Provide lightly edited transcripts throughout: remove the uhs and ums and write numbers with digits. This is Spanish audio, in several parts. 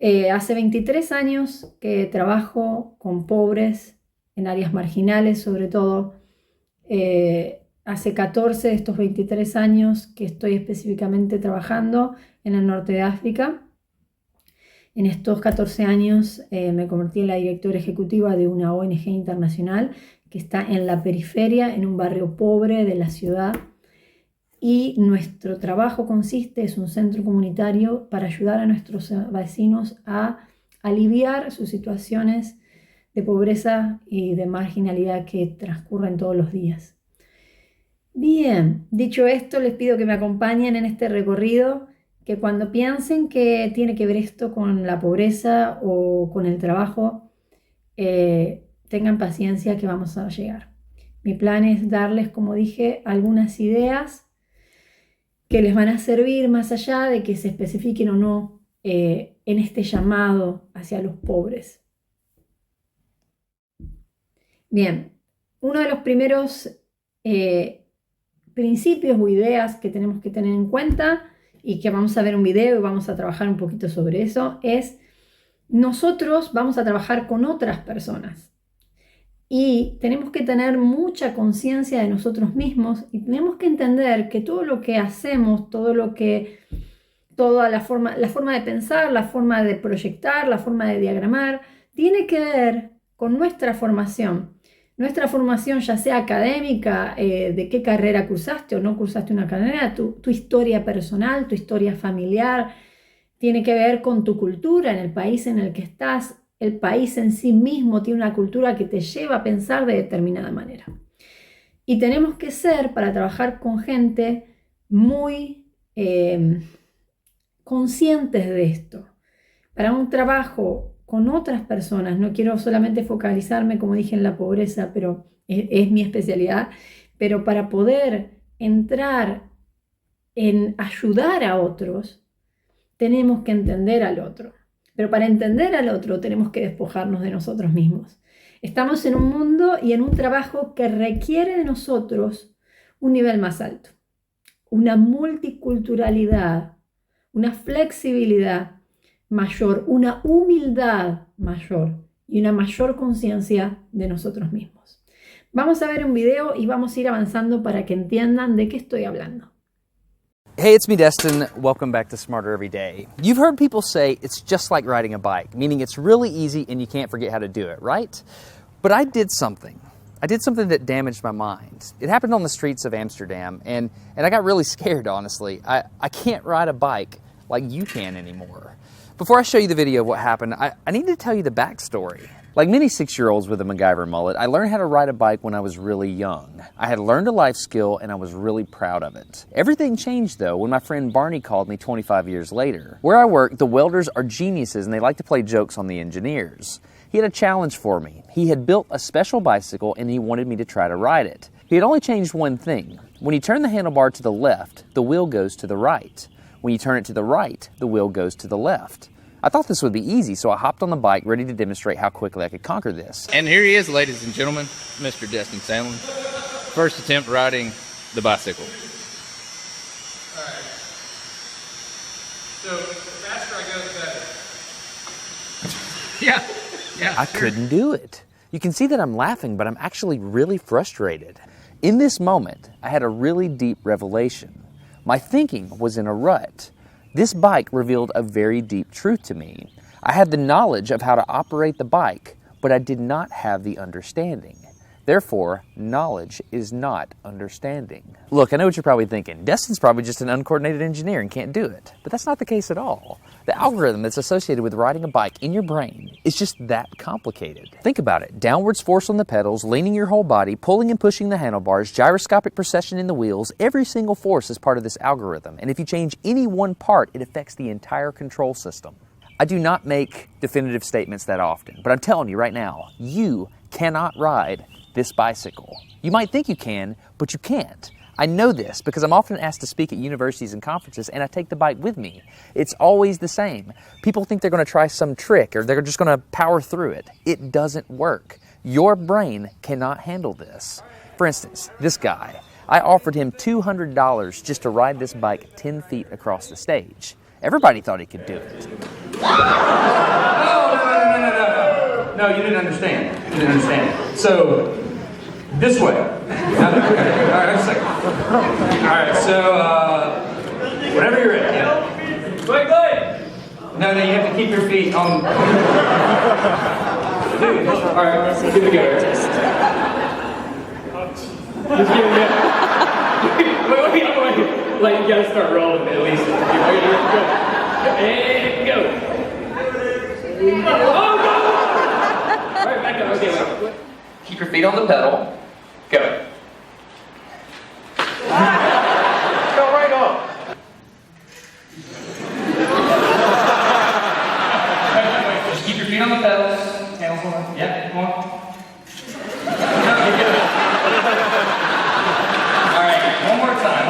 Hace 23 años que trabajo con pobres en áreas marginales, sobre todo. Hace 14 de estos 23 años que estoy específicamente trabajando en el norte de África. En estos 14 años me convertí en la directora ejecutiva de una ONG internacional que está en la periferia, en un barrio pobre de la ciudad. Y nuestro trabajo consiste, es un centro comunitario para ayudar a nuestros vecinos a aliviar sus situaciones de pobreza y de marginalidad que transcurren todos los días. Bien, dicho esto, les pido que me acompañen en este recorrido, que cuando piensen que tiene que ver esto con la pobreza o con el trabajo, tengan paciencia que vamos a llegar. Mi plan es darles, como dije, algunas ideas que les van a servir más allá de que se especifiquen o no en este llamado hacia los pobres. Bien, uno de los primeros principios o ideas que tenemos que tener en cuenta y que vamos a ver un video y vamos a trabajar un poquito sobre eso es: nosotros vamos a trabajar con otras personas y tenemos que tener mucha conciencia de nosotros mismos y tenemos que entender que todo lo que hacemos, toda la forma de pensar, la forma de proyectar, la forma de diagramar, tiene que ver con nuestra formación. Nuestra formación, ya sea académica, de qué carrera cursaste o no cursaste una carrera, tu historia personal, tu historia familiar, tiene que ver con tu cultura en el país en el que estás. El país en sí mismo tiene una cultura que te lleva a pensar de determinada manera. Y tenemos que ser, para trabajar con gente, muy conscientes de esto. Para un trabajo con otras personas, no quiero solamente focalizarme, como dije, en la pobreza, pero es mi especialidad, pero para poder entrar en ayudar a otros, tenemos que entender al otro. Pero para entender al otro tenemos que despojarnos de nosotros mismos. Estamos en un mundo y en un trabajo que requiere de nosotros un nivel más alto, una multiculturalidad, una flexibilidad mayor, una humildad mayor y una mayor conciencia de nosotros mismos. Vamos a ver un video y vamos a ir avanzando para que entiendan de qué estoy hablando. Hey, it's me, Destin. Welcome back to Smarter Every Day. You've heard people say it's just like riding a bike, meaning it's really easy and you can't forget how to do it, right? But I did something. I did something that damaged my mind. It happened on the streets of Amsterdam, and I got really scared, honestly. I can't ride a bike like you can anymore. Before I show you the video of what happened, I need to tell you the backstory. Like many 6-year-olds with a MacGyver mullet, I learned how to ride a bike when I was really young. I had learned a life skill and I was really proud of it. Everything changed though when my friend Barney called me 25 years later. Where I work, the welders are geniuses and they like to play jokes on the engineers. He had a challenge for me. He had built a special bicycle and he wanted me to try to ride it. He had only changed one thing. When you turn the handlebar to the left, the wheel goes to the right. When you turn it to the right, the wheel goes to the left. I thought this would be easy, so I hopped on the bike ready to demonstrate how quickly I could conquer this. And here he is, ladies and gentlemen, Mr. Destin Sandlin. First attempt riding the bicycle. All right. So the faster I go, the better. Yeah. I couldn't do it. You can see that I'm laughing, but I'm actually really frustrated. In this moment, I had a really deep revelation. My thinking was in a rut. This bike revealed a very deep truth to me. I had the knowledge of how to operate the bike, but I did not have the understanding. Therefore, knowledge is not understanding. Look, I know what you're probably thinking. Destin's probably just an uncoordinated engineer and can't do it. But that's not the case at all. The algorithm that's associated with riding a bike in your brain is just that complicated. Think about it. Downwards force on the pedals, leaning your whole body, pulling and pushing the handlebars, gyroscopic precession in the wheels. Every single force is part of this algorithm. And if you change any one part, it affects the entire control system. I do not make definitive statements that often, but I'm telling you right now, you cannot ride this bicycle. You might think you can, but you can't. I know this because I'm often asked to speak at universities and conferences and I take the bike with me. It's always the same. People think they're going to try some trick or they're just going to power through it. It doesn't work. Your brain cannot handle this. For instance, this guy, I offered him $200 just to ride this bike 10 feet across the stage. Everybody thought he could do it. No, you didn't understand. You didn't understand. So, this way. Okay. All right, just a second. All right, so, whenever you're ready. Yeah. Good. No, you have to keep your feet on. Dude, all right, here we go. Just give it. Wait. Like, you gotta start rolling at least. Go. And go. Oh, no! All right, back up. Okay, wait. Keep your feet on the pedal. Go. Go right off. Just keep your feet on the pedals. Hands on. Yeah, come on. All right, one more time.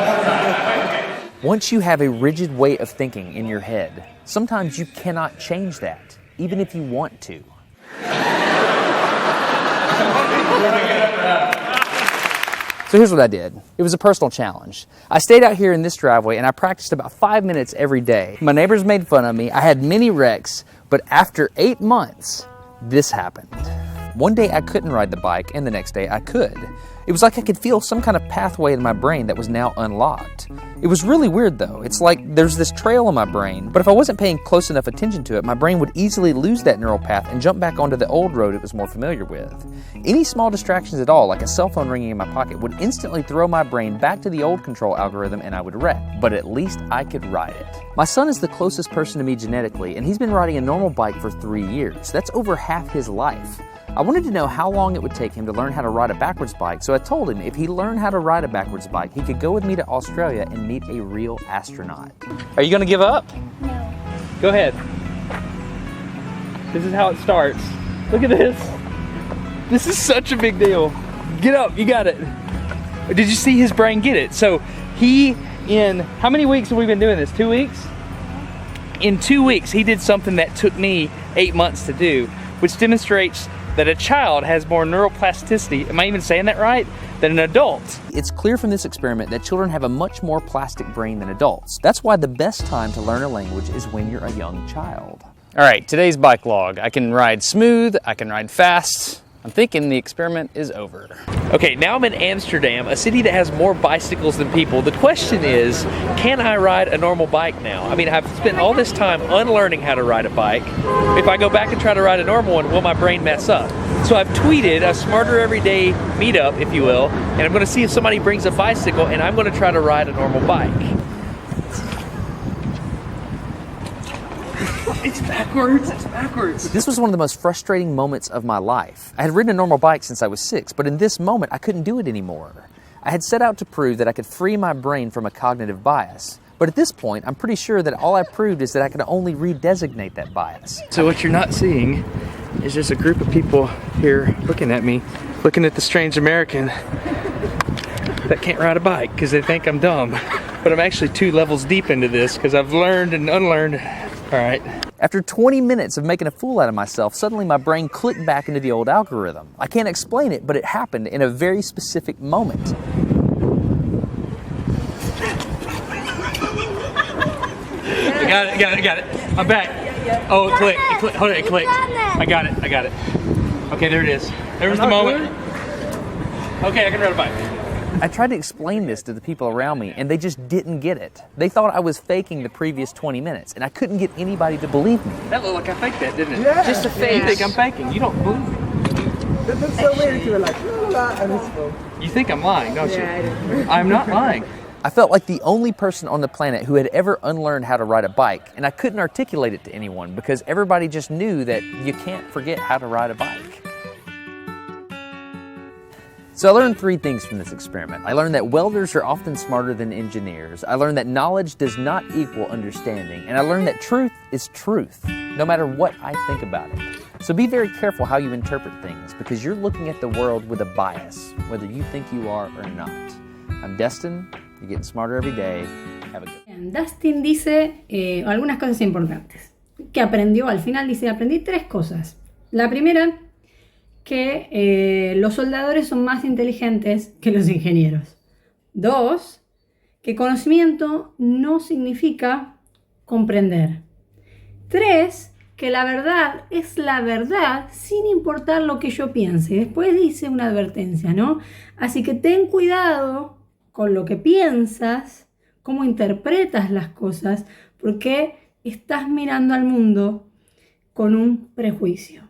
Okay. Once you have a rigid way of thinking in your head, sometimes you cannot change that, even if you want to. So here's what I did. It was a personal challenge. I stayed out here in this driveway and I practiced about 5 minutes every day. My neighbors made fun of me. I had many wrecks, but after 8 months, this happened. One day I couldn't ride the bike and the next day I could. It was like I could feel some kind of pathway in my brain that was now unlocked. It was really weird though. It's like there's this trail in my brain, but if I wasn't paying close enough attention to it, my brain would easily lose that neural path and jump back onto the old road it was more familiar with. Any small distractions at all, like a cell phone ringing in my pocket, would instantly throw my brain back to the old control algorithm and I would wreck. But at least I could ride it. My son is the closest person to me genetically, and he's been riding a normal bike for 3 years. That's over half his life. I wanted to know how long it would take him to learn how to ride a backwards bike, so I told him if he learned how to ride a backwards bike, he could go with me to Australia and meet a real astronaut. Are you gonna give up? No. Go ahead. This is how it starts. Look at this. This is such a big deal. Get up, you got it. Did you see his brain get it? So he, in how many weeks have we been doing this? 2 weeks? In 2 weeks, he did something that took me 8 months to do, which demonstrates that a child has more neuroplasticity, am I even saying that right, than an adult. It's clear from this experiment that children have a much more plastic brain than adults. That's why the best time to learn a language is when you're a young child. All right, today's bike log. I can ride smooth, I can ride fast. I'm thinking the experiment is over. Okay, now I'm in Amsterdam, a city that has more bicycles than people. The question is, can I ride a normal bike now? I mean, I've spent all this time unlearning how to ride a bike. If I go back and try to ride a normal one, will my brain mess up? So I've tweeted a Smarter Everyday meetup, if you will, and I'm gonna see if somebody brings a bicycle and I'm gonna try to ride a normal bike. It's backwards. This was one of the most frustrating moments of my life. I had ridden a normal bike since I was 6, but in this moment I couldn't do it anymore. I had set out to prove that I could free my brain from a cognitive bias. But at this point, I'm pretty sure that all I proved is that I could only redesignate that bias. So what you're not seeing is just a group of people here looking at me, looking at the strange American that can't ride a bike because they think I'm dumb. But I'm actually 2 levels deep into this because I've learned and unlearned. All right. After 20 minutes of making a fool out of myself, suddenly my brain clicked back into the old algorithm. I can't explain it, but it happened in a very specific moment. I got it. I'm back. Oh, it clicked. Hold on, it clicked. I got it. Okay, there it is. There was the moment. Okay, I can ride a bike. I tried to explain this to the people around me, and they just didn't get it. They thought I was faking the previous 20 minutes, and I couldn't get anybody to believe me. That looked like I faked that, didn't it? Yeah. Just a fake. You think I'm faking. You don't believe me. That looks so weird. You were like, la la la, and it's full. You think I'm lying, don't you? I'm not lying. I felt like the only person on the planet who had ever unlearned how to ride a bike, and I couldn't articulate it to anyone because everybody just knew that you can't forget how to ride a bike. So I learned 3 things from this experiment. I learned that welders are often smarter than engineers. I learned that knowledge does not equal understanding. And I learned that truth is truth, no matter what I think about it. So be very careful how you interpret things because you're looking at the world with a bias, whether you think you are or not. I'm Destin. You're getting smarter every day. Have a good Bien, Dustin dice algunas cosas importantes que aprendió. Al final dice, aprendí 3 cosas. La primera, que los soldadores son más inteligentes que los ingenieros. 2, que conocimiento no significa comprender. 3, que la verdad es la verdad sin importar lo que yo piense. Después dice una advertencia, ¿no? Así que ten cuidado con lo que piensas, cómo interpretas las cosas, porque estás mirando al mundo con un prejuicio.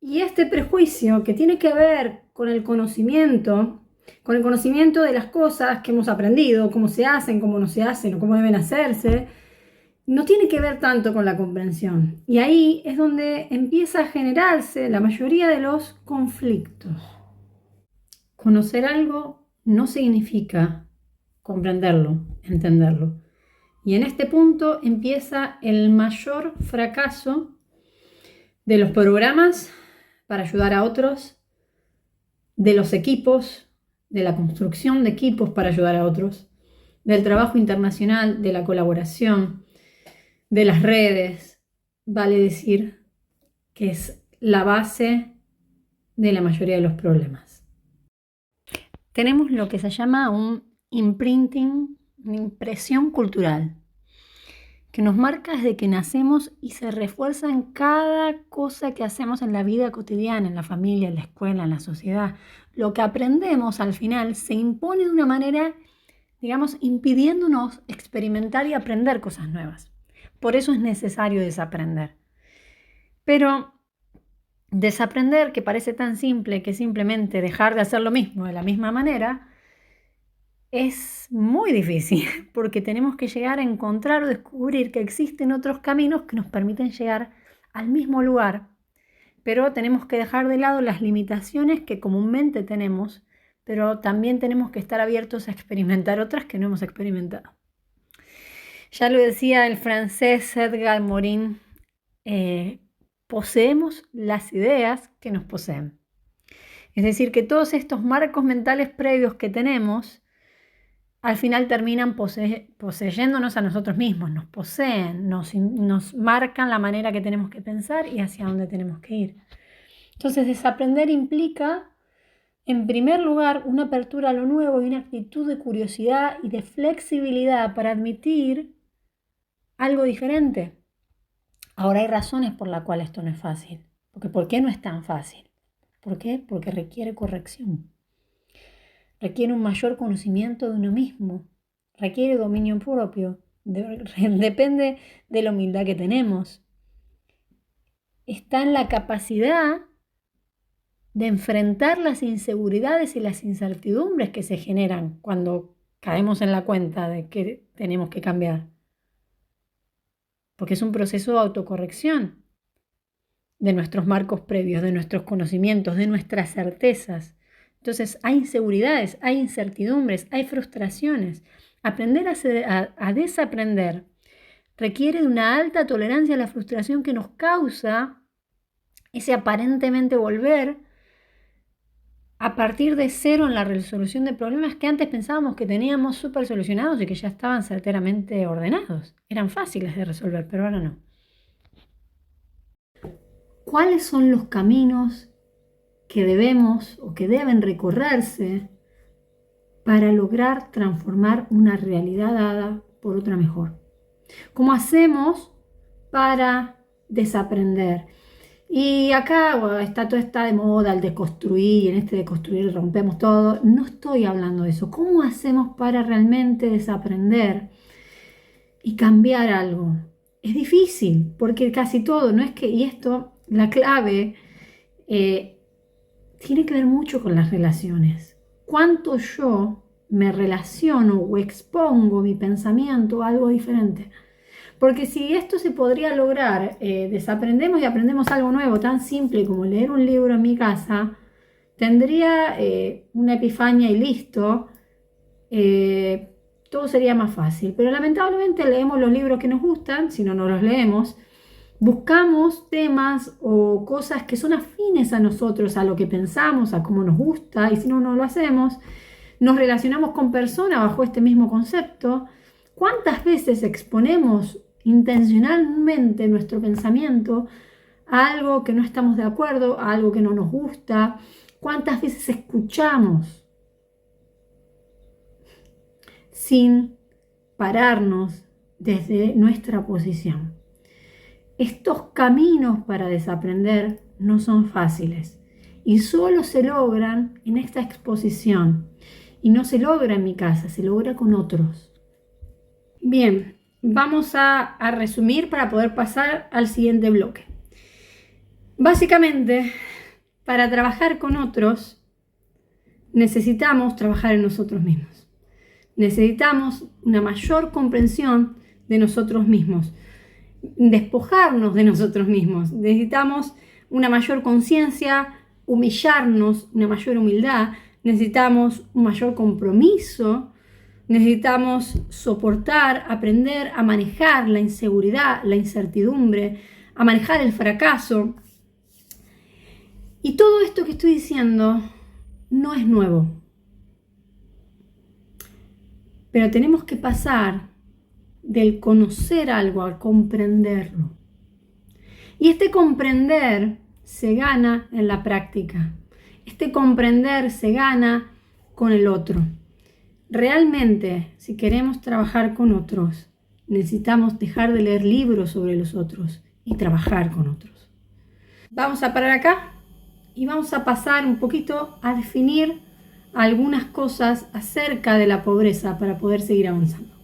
Y este prejuicio que tiene que ver con el conocimiento de las cosas que hemos aprendido, cómo se hacen, cómo no se hacen o cómo deben hacerse, no tiene que ver tanto con la comprensión. Y ahí es donde empieza a generarse la mayoría de los conflictos. Conocer algo no significa comprenderlo, entenderlo. Y en este punto empieza el mayor fracaso de los programas para ayudar a otros, de los equipos, de la construcción de equipos para ayudar a otros, del trabajo internacional, de la colaboración, de las redes. Vale decir que es la base de la mayoría de los problemas. Tenemos lo que se llama un imprinting, una impresión cultural, que nos marca desde que nacemos y se refuerza en cada cosa que hacemos en la vida cotidiana, en la familia, en la escuela, en la sociedad. Lo que aprendemos al final se impone de una manera, digamos, impidiéndonos experimentar y aprender cosas nuevas. Por eso es necesario desaprender. Pero desaprender, que parece tan simple que simplemente dejar de hacer lo mismo de la misma manera, es muy difícil, porque tenemos que llegar a encontrar o descubrir que existen otros caminos que nos permiten llegar al mismo lugar, pero tenemos que dejar de lado las limitaciones que comúnmente tenemos, pero también tenemos que estar abiertos a experimentar otras que no hemos experimentado. Ya lo decía el francés Edgar Morin, poseemos las ideas que nos poseen. Es decir, que todos estos marcos mentales previos que tenemos al final terminan poseyéndonos a nosotros mismos, nos poseen, nos marcan la manera que tenemos que pensar y hacia dónde tenemos que ir. Entonces, desaprender implica, en primer lugar, una apertura a lo nuevo y una actitud de curiosidad y de flexibilidad para admitir algo diferente. Ahora hay razones por las cuales esto no es fácil. ¿Por qué no es tan fácil? ¿Por qué? Porque requiere corrección. Requiere un mayor conocimiento de uno mismo, requiere dominio propio, depende de la humildad que tenemos. Está en la capacidad de enfrentar las inseguridades y las incertidumbres que se generan cuando caemos en la cuenta de que tenemos que cambiar. Porque es un proceso de autocorrección de nuestros marcos previos, de nuestros conocimientos, de nuestras certezas. Entonces hay inseguridades, hay incertidumbres, hay frustraciones. Aprender a desaprender requiere de una alta tolerancia a la frustración que nos causa ese aparentemente volver a partir de cero en la resolución de problemas que antes pensábamos que teníamos súper solucionados y que ya estaban certeramente ordenados. Eran fáciles de resolver, pero ahora no. ¿Cuáles son los caminos que debemos o que deben recorrerse para lograr transformar una realidad dada por otra mejor? ¿Cómo hacemos para desaprender? Y acá está de moda el deconstruir, y en este deconstruir rompemos todo. No estoy hablando de eso. ¿Cómo hacemos para realmente desaprender y cambiar algo? Es difícil, porque casi todo, no es que, y esto, la clave, tiene que ver mucho con las relaciones. ¿Cuánto yo me relaciono o expongo mi pensamiento a algo diferente? Porque si esto se podría lograr, desaprendemos y aprendemos algo nuevo, tan simple como leer un libro en mi casa, tendría una epifanía y listo, todo sería más fácil. Pero lamentablemente leemos los libros que nos gustan, si no, no los leemos. Buscamos temas o cosas que son afines a nosotros, a lo que pensamos, a cómo nos gusta, y si no, no lo hacemos. Nos relacionamos con personas bajo este mismo concepto. ¿Cuántas veces exponemos intencionalmente nuestro pensamiento a algo que no estamos de acuerdo, a algo que no nos gusta? ¿Cuántas veces escuchamos sin pararnos desde nuestra posición? Estos caminos para desaprender no son fáciles y solo se logran en esta exposición. Y no se logra en mi casa, se logra con otros. Bien, vamos a resumir para poder pasar al siguiente bloque. Básicamente, para trabajar con otros, necesitamos trabajar en nosotros mismos. Necesitamos una mayor comprensión de nosotros mismos, despojarnos de nosotros mismos. Necesitamos una mayor conciencia, humillarnos, una mayor humildad. Necesitamos un mayor compromiso. Necesitamos soportar, aprender a manejar la inseguridad, la incertidumbre, a manejar el fracaso. Y todo esto que estoy diciendo no es nuevo. Pero tenemos que pasar del conocer algo al comprenderlo. Y este comprender se gana en la práctica. Este comprender se gana con el otro. Realmente, si queremos trabajar con otros, necesitamos dejar de leer libros sobre los otros y trabajar con otros. Vamos a parar acá y vamos a pasar un poquito a definir algunas cosas acerca de la pobreza para poder seguir avanzando.